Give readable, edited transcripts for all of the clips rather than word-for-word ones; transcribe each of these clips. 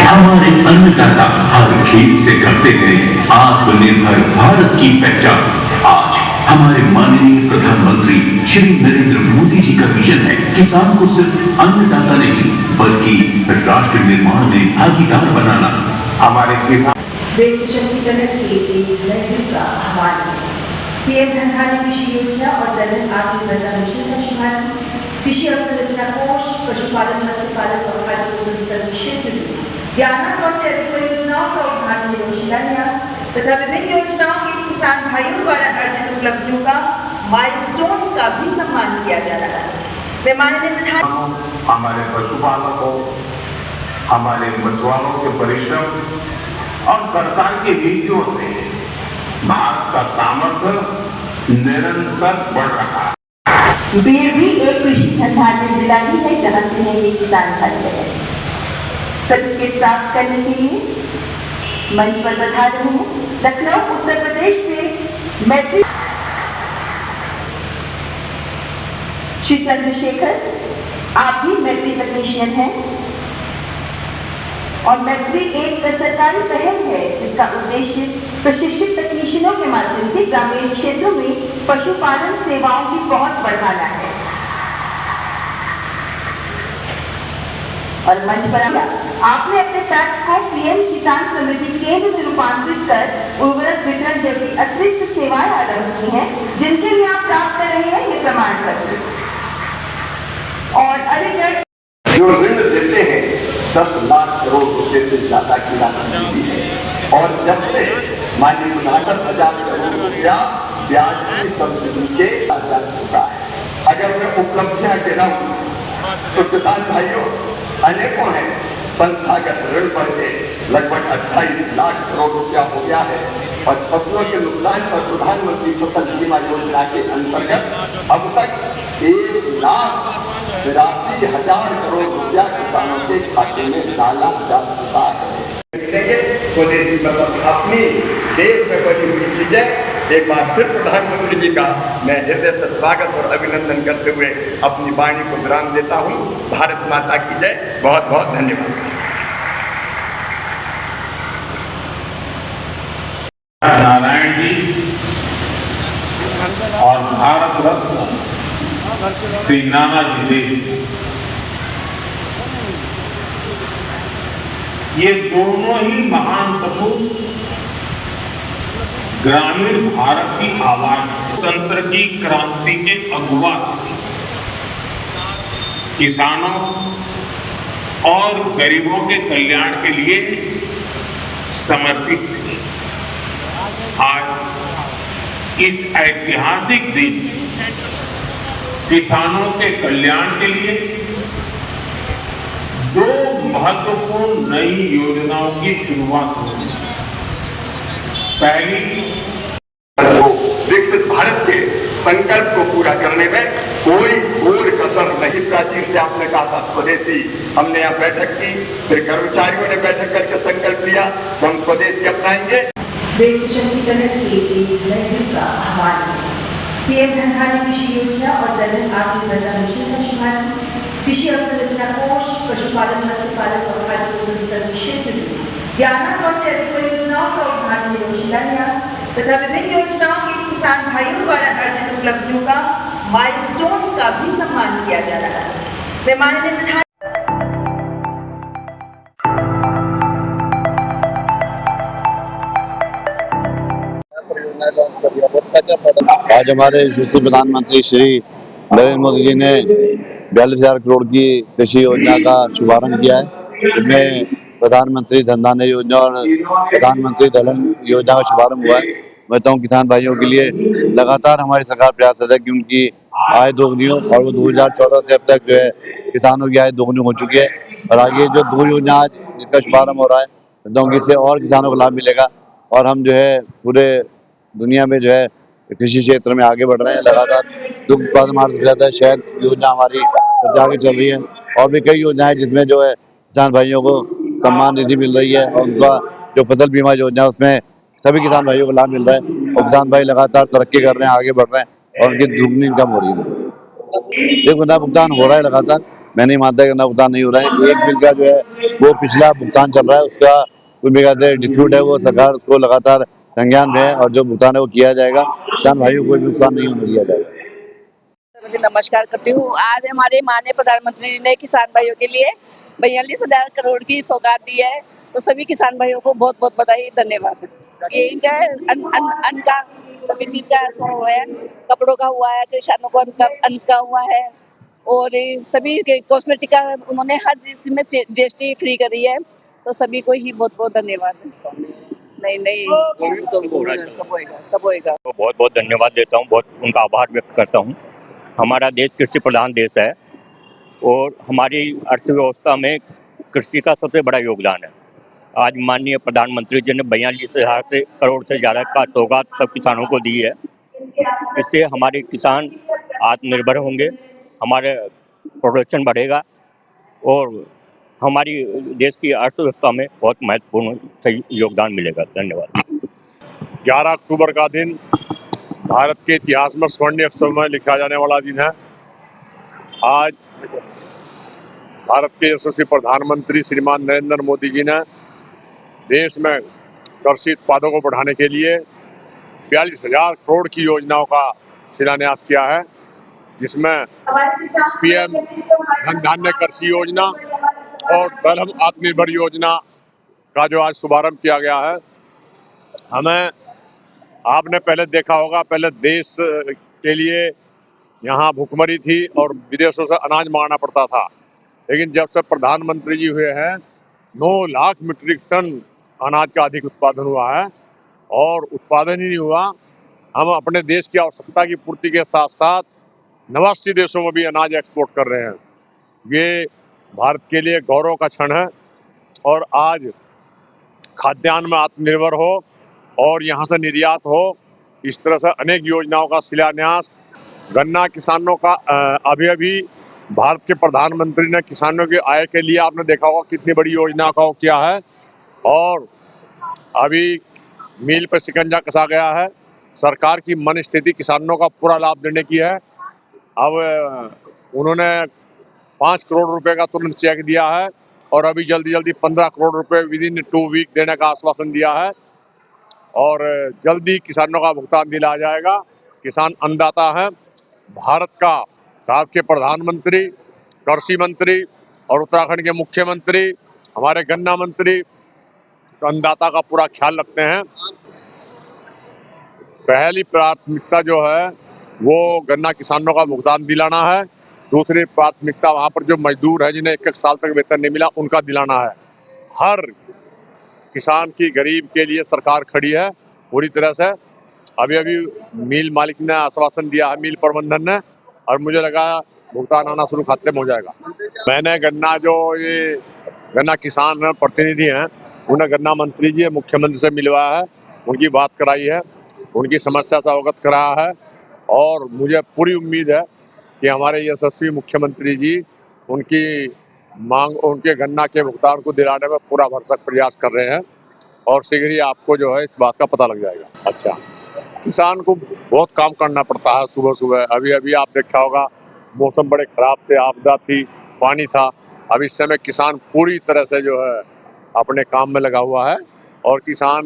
हमारे अन्नदाता हर खेत से करते हैं आत्मनिर्भर भारत की पहचान। आज हमारे माननीय प्रधानमंत्री श्री नरेंद्र मोदी जी का विजन है किसान को सिर्फ अन्नदाता नहीं बल्कि राष्ट्र निर्माण में भागीदार बनाना। हमारे किसान देश सशक्तिकरण के एक नए का आह्वान है। पीएम धनधान्य कृषि योजना और दलहन आत्मनिर्भरता मिशन का शुभारंभ, कृषि अवसंरचना कोष, पशुपालन, मत्स्य पालन और खाद्य प्रसंस्करण क्षेत्र में 1100 से अधिक परियोजनाओं का उद्घाटन एवं शिलान्यास तथा विभिन्न योजनाओं के किसान भाइयों द्वारा अर्जित उपलब्धियों का माइलस्टोन्स का भी सम्मान किया जा रहा है। हमारे पशुपालकों, हमारे मछुआरों के परिश्रम और सरकार की नीतियों से भारत का सामर्थ्य निरंतर बढ़ रहा है। बीर भी एक कृषि धनधान्य जिला ही है जहाँ से है ये किसान भाई है। सर्टिफिकेट प्राप्त करने के लिए मंच पर बता रहे हैं लखनऊ उत्तर प्रदेश से मैट्रिक श्री चंद्रशेखर, आप भी मैट्रिक तकनीशियन हैं और मैट्री एक सरकारी पहल है जिसका उद्देश्य प्रशिक्षित तकनीशियनों के माध्यम से ग्रामीण क्षेत्रों में पशुपालन सेवाओं की पहुंच बढ़ाना है। और मंच पर आपने अपने टैक्स को पीएम किसान समृद्धि केंद्र में रूपांतरित कर उर्वरक वितरण जैसी अतिरिक्त सेवाएं आरंभ की हैं जिनके लिए आप प्राप्त कर रहे हैं ये प्रमाण पत्र। और अलीगढ़ जो ऋण देते हैं 10 लाख करोड़ रुपए से ज्यादा की राशि दी है और जब से माननीय 59,000 करोड़ रुपया ब्याज की सब्सिडी के जा चुका है। अगर मैं उपलब्धियां गिनाऊं तो किसान भाइयों अनेकों हैं। संस्थागत ऋण बढ़ के लगभग 28 लाख करोड़ रुपया हो गया है और फसलों के नुकसान पर प्रधानमंत्री फसल बीमा योजना के अंतर्गत अब तक 1,82,000 करोड़ रुपया किसानों के खाते में डाला जा चुका है। स्वदेशी मतलब अपनी देश में बनी हुई चीजें एक बार फिर प्रधानमंत्री जी का मैं हृदय से स्वागत और अभिनंदन करते हुए अपनी वाणी को विराम देता हूँ। भारत माता की जय। बहुत बहुत धन्यवाद। नारायण जी और भारत रत्न श्री नानाजी देशमुख, ये दोनों ही महान सपूत ग्रामीण भारत की आवाज, तंत्र की क्रांति के अगुवा, किसानों और गरीबों के कल्याण के लिए समर्पित थे। आज इस ऐतिहासिक दिन किसानों के कल्याण के लिए 2 महत्वपूर्ण नई योजनाओं की शुरुआत हुई। पहली, विकसित भारत के संकल्प को पूरा करने में कोई कोर कसर नहीं। प्राचीन से आपने कहा था स्वदेशी, हमने यहाँ बैठक की, फिर कर्मचारियों ने बैठक करके संकल्प लिया कि हम स्वदेशी अपनाएंगे। देश सशक्तिकरण के एक नए का आह्वान है। पीएम धनधान्य कृषि योजना और दलहन आत्मनिर्भरता मिशन का शुभारंभ, कृषि अवसंरचना कोष, पशुपालन, मत्स्य पालन और खाद्य प्रसंस्करण क्षेत्र में 1100 से अधिक परियोजनाओं का उद्घाटन एवं शिलान्यास तथा विभिन्न योजनाओं के किसान भाइयों द्वारा अर्जित उपलब्धियों का माइलस्टोन्स का भी सम्मान किया जा रहा है। मैं माननीय आज हमारे यशस्वी प्रधानमंत्री श्री नरेंद्र मोदी जी ने 42,000 करोड़ की कृषि योजना का शुभारंभ किया है। इसमें प्रधानमंत्री धनधान्य योजना और प्रधानमंत्री दलहन योजना का शुभारंभ हुआ है। मैं कहता हूँ किसान भाइयों के लिए लगातार हमारी सरकार प्रयासरत है कि उनकी आय दोगुनी हो और वो 2014 से अब तक जो है किसानों की आय दोगुनी हो चुकी है। और आगे जो 2 योजना आज जिसका शुभारंभ हो रहा है, कहता हूँ कि इससे और किसानों को लाभ मिलेगा और हम जो है पूरे दुनिया में जो है कृषि क्षेत्र में आगे बढ़ रहे हैं। लगातार दुग्ध उत्पादन हमारा सबसे ज्यादा शहद योजना हमारी सबसे आगे चल रही है और भी कई योजनाएं जिसमें जो है किसान भाइयों को सम्मान निधि मिल रही है और उनका जो फसल बीमा योजना है उसमें सभी किसान भाइयों को लाभ मिल रहा है और किसान भाई लगातार तरक्की कर रहे हैं, आगे बढ़ रहे हैं और उनकी दुगनी इनकम हो रही है। ये खुदा भुगतान हो रहा है लगातार मैं नहीं मानता कि गन्ना भुगतान नहीं हो रहा है। एक बिल का जो है वो पिछला भुगतान चल रहा है, उसका कुछ भी कहते हैं डिस्प्यूट है, वो सरकार को लगातार संज्ञान में है और जो भुगतान है वो किया जाएगा। किसान भाइयों को कोई भी नुकसान नहीं होने दिया जाएगा। नमस्कार करती हूँ। आज हमारे माननीय प्रधानमंत्री जी ने किसान भाइयों के लिए 42,000 करोड़ की सौगात दी है, तो सभी किसान भाइयों को बहुत बहुत बधाई, धन्यवाद। ये इनका अन्न का सभी चीज का हुआ है, कपड़ों का हुआ है, किसानों को अन्न का हुआ है, और ये सभी कॉस्मेटिक का उन्होंने हर चीज में जीएसटी फ्री करी है, तो सभी को ही बहुत बहुत धन्यवाद। नहीं सब होएगा, सब होएगा। तो बहुत बहुत धन्यवाद देता हूँ, बहुत उनका आभार व्यक्त करता हूँ। हमारा देश कृषि प्रधान देश है और हमारी अर्थव्यवस्था में कृषि का सबसे बड़ा योगदान है। आज माननीय प्रधानमंत्री जी ने 42,000 करोड़ से ज़्यादा का सौगात सब किसानों को दी है। इससे हमारे किसान आत्मनिर्भर होंगे, हमारे प्रोडक्शन बढ़ेगा और हमारी देश की अर्थव्यवस्था में बहुत महत्वपूर्ण सही योगदान मिलेगा। धन्यवाद। 11 अक्टूबर का दिन भारत के इतिहास में स्वर्ण अक्षर में लिखा जाने वाला दिन है। आज भारत के यशस्वी प्रधानमंत्री श्रीमान नरेंद्र मोदी जी ने देश में कृषि उत्पादों को बढ़ाने के लिए 42,000 करोड़ की योजनाओं का शिलान्यास किया है, जिसमें पीएम धन धान्य कृषि योजना और दलहन आत्मनिर्भर योजना का जो आज शुभारंभ किया गया है। हमें आपने पहले देखा होगा, पहले देश के लिए यहाँ भुखमरी थी और विदेशों से अनाज मंगाना पड़ता था, लेकिन जब से प्रधानमंत्री जी हुए हैं 9 लाख मीट्रिक टन अनाज का अधिक उत्पादन हुआ है। और उत्पादन ही नहीं हुआ, हम अपने देश की आवश्यकता की पूर्ति के साथ साथ नवासी देशों में भी अनाज एक्सपोर्ट कर रहे हैं। ये भारत के लिए गौरव का क्षण है और आज खाद्यान्न में आत्मनिर्भर हो और यहाँ से निर्यात हो, इस तरह से अनेक योजनाओं का शिलान्यास। गन्ना किसानों का अभी भारत के प्रधानमंत्री ने किसानों की आय के लिए आपने देखा होगा कितनी बड़ी योजना का किया है और अभी मील पर शिकंजा कसा गया है। सरकार की मन स्थिति किसानों का पूरा लाभ देने की है। अब उन्होंने 5 करोड़ रुपए का तुरंत चेक दिया है और अभी जल्दी 15 करोड़ रुपए विदिन 2 वीक देने का आश्वासन दिया है और जल्दी किसानों का भुगतान दिलाया जाएगा। किसान अन्नदाता है। भारत के प्रधानमंत्री, कृषि मंत्री और उत्तराखंड के मुख्यमंत्री, हमारे गन्ना मंत्री अन्नदाता का पूरा ख्याल रखते हैं। पहली प्राथमिकता जो है वो गन्ना किसानों का भुगतान दिलाना है। दूसरी प्राथमिकता वहां पर जो मजदूर है जिन्हें 1 साल तक वेतन नहीं मिला उनका दिलाना है। हर किसान की, गरीब के लिए सरकार खड़ी है पूरी तरह से। अभी मिल मालिक ने आश्वासन दिया है, मिल प्रबंधन ने, और मुझे लगा भुगतान आना शुरू खाते में हो जाएगा। मैंने गन्ना किसान प्रतिनिधि हैं, उन्हें गन्ना मंत्री जी, मुख्यमंत्री से मिलवाया है, उनकी बात कराई है, उनकी समस्या से अवगत कराया है और मुझे पूरी उम्मीद है कि हमारे यशस्वी मुख्यमंत्री जी उनकी मांग, उनके गन्ना के भुगतान को दिलाने में पूरा भरसक प्रयास कर रहे हैं और शीघ्र ही आपको जो है इस बात का पता लग जाएगा। अच्छा, किसान को बहुत काम करना पड़ता है सुबह सुबह। अभी आप देखा होगा मौसम बड़े खराब थे, आपदा थी, पानी था। अब इस समय किसान पूरी तरह से जो है अपने काम में लगा हुआ है और किसान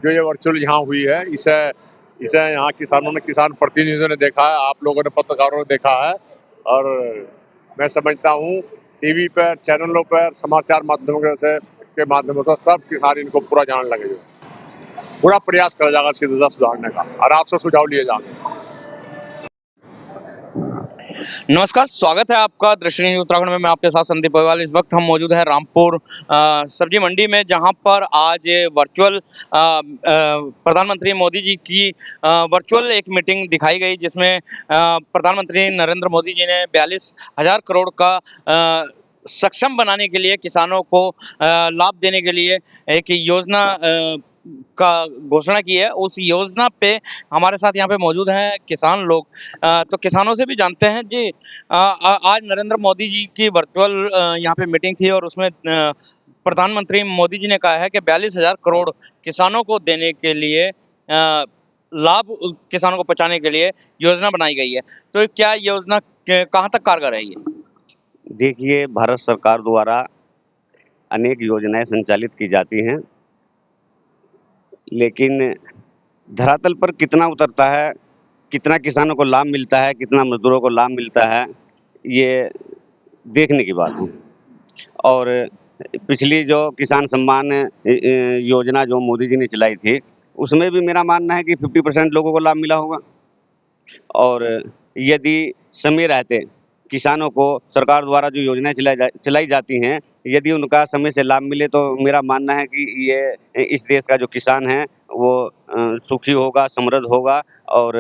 जो ये वर्चुअल यहाँ हुई है इसे यहाँ किसान प्रतिनिधियों ने देखा है, आप लोगों ने, पत्रकारों ने देखा है और मैं समझता हूँ टीवी पर, चैनलों पर, समाचार माध्यमों के माध्यमों से सब किसान इनको पूरा जानने लगे। पूरा प्रयास करा जाएगा इसकी दशा सुधारने का और आपसे सुझाव लिए जाएंगे। नमस्कार, स्वागत है आपका दृष्टि न्यूज़ उत्तराखंड में। मैं आपके साथ संदीप अग्रवाल। इस वक्त हम मौजूद हैं रामपुर सब्जी मंडी में, जहां पर आज वर्चुअल प्रधानमंत्री मोदी जी की वर्चुअल एक मीटिंग दिखाई गई, जिसमें प्रधानमंत्री नरेंद्र मोदी जी ने 42,000 करोड़ का सक्षम बनाने के लिए, किसानों को लाभ देने के लिए एक योजना का घोषणा की है। उस योजना पे हमारे साथ यहाँ पे मौजूद हैं किसान लोग, तो किसानों से भी जानते हैं जी। आज नरेंद्र मोदी जी की वर्चुअल यहाँ पे मीटिंग थी और उसमें प्रधानमंत्री मोदी जी ने कहा है कि 42,000 करोड़ किसानों को देने के लिए, लाभ किसानों को पहुँचाने के लिए योजना बनाई गई है। तो क्या योजना कहाँ तक कारगर है ये? देखिए, भारत सरकार द्वारा अनेक योजनाएं संचालित की जाती हैं, लेकिन धरातल पर कितना उतरता है, कितना किसानों को लाभ मिलता है, कितना मजदूरों को लाभ मिलता है, ये देखने की बात है। और पिछली जो किसान सम्मान योजना जो मोदी जी ने चलाई थी, उसमें भी मेरा मानना है कि 50% लोगों को लाभ मिला होगा। और यदि समय रहते किसानों को सरकार द्वारा जो योजनाएं चलाई जाती हैं, यदि उनका समय से लाभ मिले तो मेरा मानना है कि ये इस देश का जो किसान है वो सुखी होगा, समृद्ध होगा और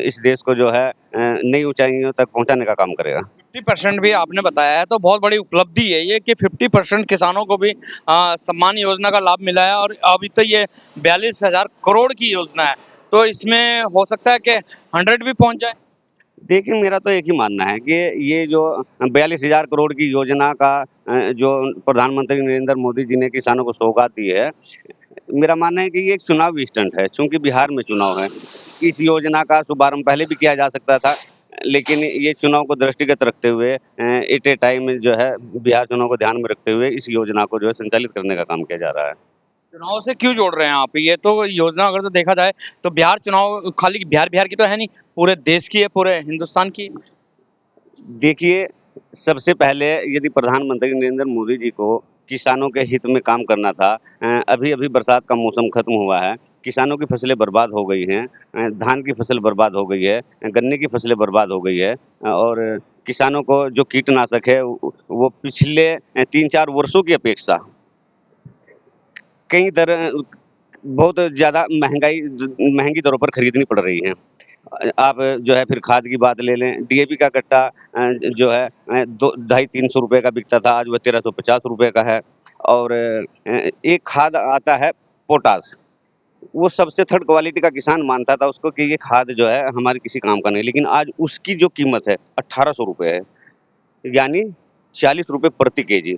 इस देश को जो है नई ऊंचाइयों तक पहुंचाने का काम करेगा। 50% भी आपने बताया है तो बहुत बड़ी उपलब्धि है ये कि 50% किसानों को भी सम्मान योजना का लाभ मिला है और अभी तो ये 42,000 करोड़ की योजना है, तो इसमें हो सकता है कि 100 भी पहुंच जाए। देखिए, मेरा तो एक ही मानना है कि ये जो 42,000 करोड़ की योजना का जो प्रधानमंत्री नरेंद्र मोदी जी ने किसानों को सौगात दी है, मेरा मानना है कि ये एक चुनावी स्टंट है, चूंकि बिहार में चुनाव है। इस योजना का शुभारंभ पहले भी किया जा सकता था, लेकिन ये चुनाव को दृष्टिगत रखते हुए एट ए टाइम जो है बिहार चुनाव को ध्यान में रखते हुए इस योजना को जो है संचालित करने का काम किया जा रहा है। चुनाव से क्यों जोड़ रहे हैं आप? ये तो योजना अगर तो देखा जाए तो बिहार चुनाव खाली बिहार की तो है नहीं, पूरे देश की है, पूरे हिंदुस्तान की। देखिए, सबसे पहले यदि प्रधानमंत्री नरेंद्र मोदी जी को किसानों के हित में काम करना था, अभी-अभी बरसात का मौसम खत्म हुआ है, किसानों की फसलें बर्बाद हो गई हैं, धान की फसल बर्बाद हो गई है, गन्ने की फसलें बर्बाद हो गई है और किसानों को जो कीटनाशक है वो पिछले 3-4 वर्षों की अपेक्षा कई दर बहुत ज़्यादा महंगी दरों पर खरीदनी पड़ रही है। आप जो है फिर खाद की बात ले लें, डीएपी का कट्टा जो है 2 ढाई 300 रुपए का बिकता था, आज वह 1350 रुपए का है। और एक खाद आता है पोटाश, वो सबसे थर्ड क्वालिटी का किसान मानता था उसको कि ये खाद जो है हमारे किसी काम का नहीं, लेकिन आज उसकी जो कीमत है 1800 रुपए है, यानी 40 रुपए प्रति केजी।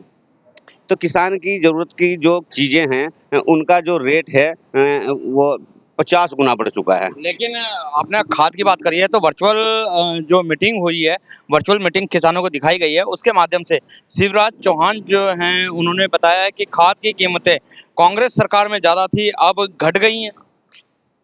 तो किसान की ज़रूरत की जो चीज़ें हैं उनका जो रेट है वो 50 गुना बढ़ चुका है। लेकिन आपने खाद की बात करी है तो वर्चुअल जो मीटिंग हुई है, वर्चुअल मीटिंग किसानों को दिखाई गई है, उसके माध्यम से शिवराज चौहान जो हैं उन्होंने बताया है कि खाद की कीमतें कांग्रेस सरकार में ज़्यादा थी, अब घट गई हैं।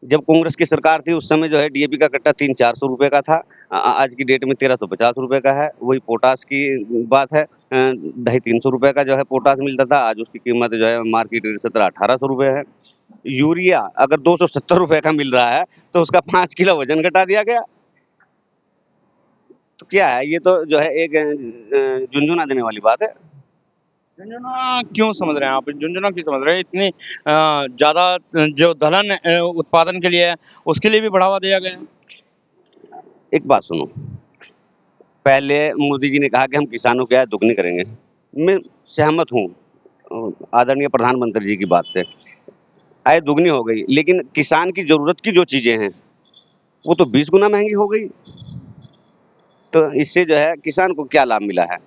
जब कांग्रेस की सरकार थी उस समय जो है डीएपी का कट्टा 300-400 रुपए का था, आज की डेट में 1350 रुपए का है। वही पोटाश की बात है, 250-300 रुपए का जो है पोटाश मिलता था, आज उसकी कीमत जो है मार्केट रेट 1700-1800 रुपए है। यूरिया अगर 270 रुपए का मिल रहा है तो उसका 5 किलो वजन घटा दिया गया। तो क्या है, ये तो जो है एक झुनझुना देने वाली बात है। झुनझुना क्यों समझ रहे हैं आप? झुनझुना क्यों समझ रहे हैं? इतनी ज़्यादा जो दलहन उत्पादन के लिए है, उसके लिए भी बढ़ावा दिया गया है। एक बात सुनो, पहले मोदी जी ने कहा कि हम किसानों की आय दुगनी करेंगे। मैं सहमत हूँ आदरणीय प्रधानमंत्री जी की बात से। आय दुगनी हो गई, लेकिन किसान की ज़रूरत की जो चीज़ें हैं, वो तो 20 गुना महँगी हो गई। तो इससे जो है किसान को क्या लाभ मिला है?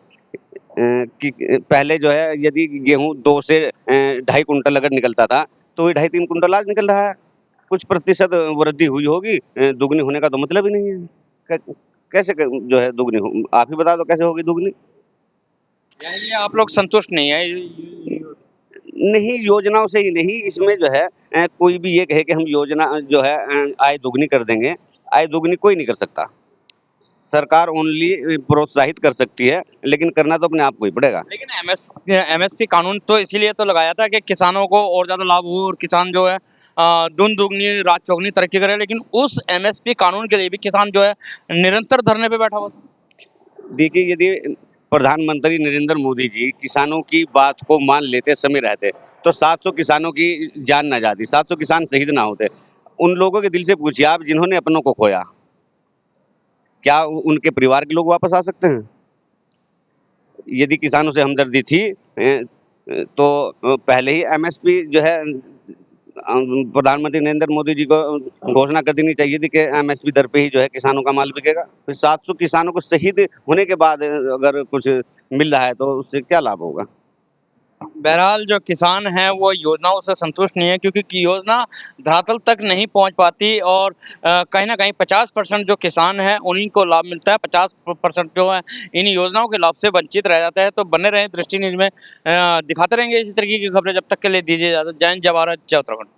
कि पहले जो है यदि गेहूँ 2 से 2.5 कुंटल अगर निकलता था, तो वही 2.5-3 कुंटल आज निकल रहा है। कुछ प्रतिशत वृद्धि हुई होगी, दुगनी होने का तो मतलब ही नहीं है। क कैसे जो है दुगनी हो, आप ही बता दो कैसे होगी दुगनी? यानी आप लोग संतुष्ट नहीं हैं? नहीं, योजनाओं से ही नहीं, इसमें जो है कोई भी ये कहे कि हम योजना जो है आय दुगनी कर देंगे, आय दुगनी कोई नहीं कर सकता। सरकार ओनली प्रोत्साहित कर सकती है, लेकिन करना तो अपने आप को ही पड़ेगा। लेकिन एमएसपी कानून तो इसीलिए तो लगाया था कि किसानों को और ज़्यादा लाभ हो और किसान जो है दून दुगनी रात चौगनी तरक्की करे, लेकिन उस एमएसपी कानून के लिए भी किसान जो है निरंतर धरने पे बैठा हुआ था। देखिए, यदि प्रधानमंत्री नरेंद्र मोदी जी किसानों की बात को मान लेते समय रहते, तो 700 किसानों की जान ना जाती, 700 किसान शहीद ना होते। उन लोगों के दिल से पूछिए आप जिन्होंने अपनों को खोया, क्या उनके परिवार के लोग वापस आ सकते हैं? यदि किसानों से हमदर्दी थी तो पहले ही एमएसपी जो है प्रधानमंत्री नरेंद्र मोदी जी को घोषणा कर देनी चाहिए थी कि एमएसपी दर पे ही जो है किसानों का माल बिकेगा। फिर 700 किसानों को शहीद होने के बाद अगर कुछ मिल रहा है तो उससे क्या लाभ होगा? बहरहाल जो किसान हैं वो योजनाओं से संतुष्ट नहीं है, क्योंकि कि योजना धरातल तक नहीं पहुंच पाती और कहीं ना कहीं 50% जो किसान हैं उन्हीं को लाभ मिलता है, 50% जो है इन योजनाओं के लाभ से वंचित रह जाता है। तो बने रहें दृष्टि न्यूज में, दिखाते रहेंगे इसी तरीके की खबरें। जब तक के लिए दीजिए इजाजत। जय हिंद, जय भारत, जय उत्तराखंड।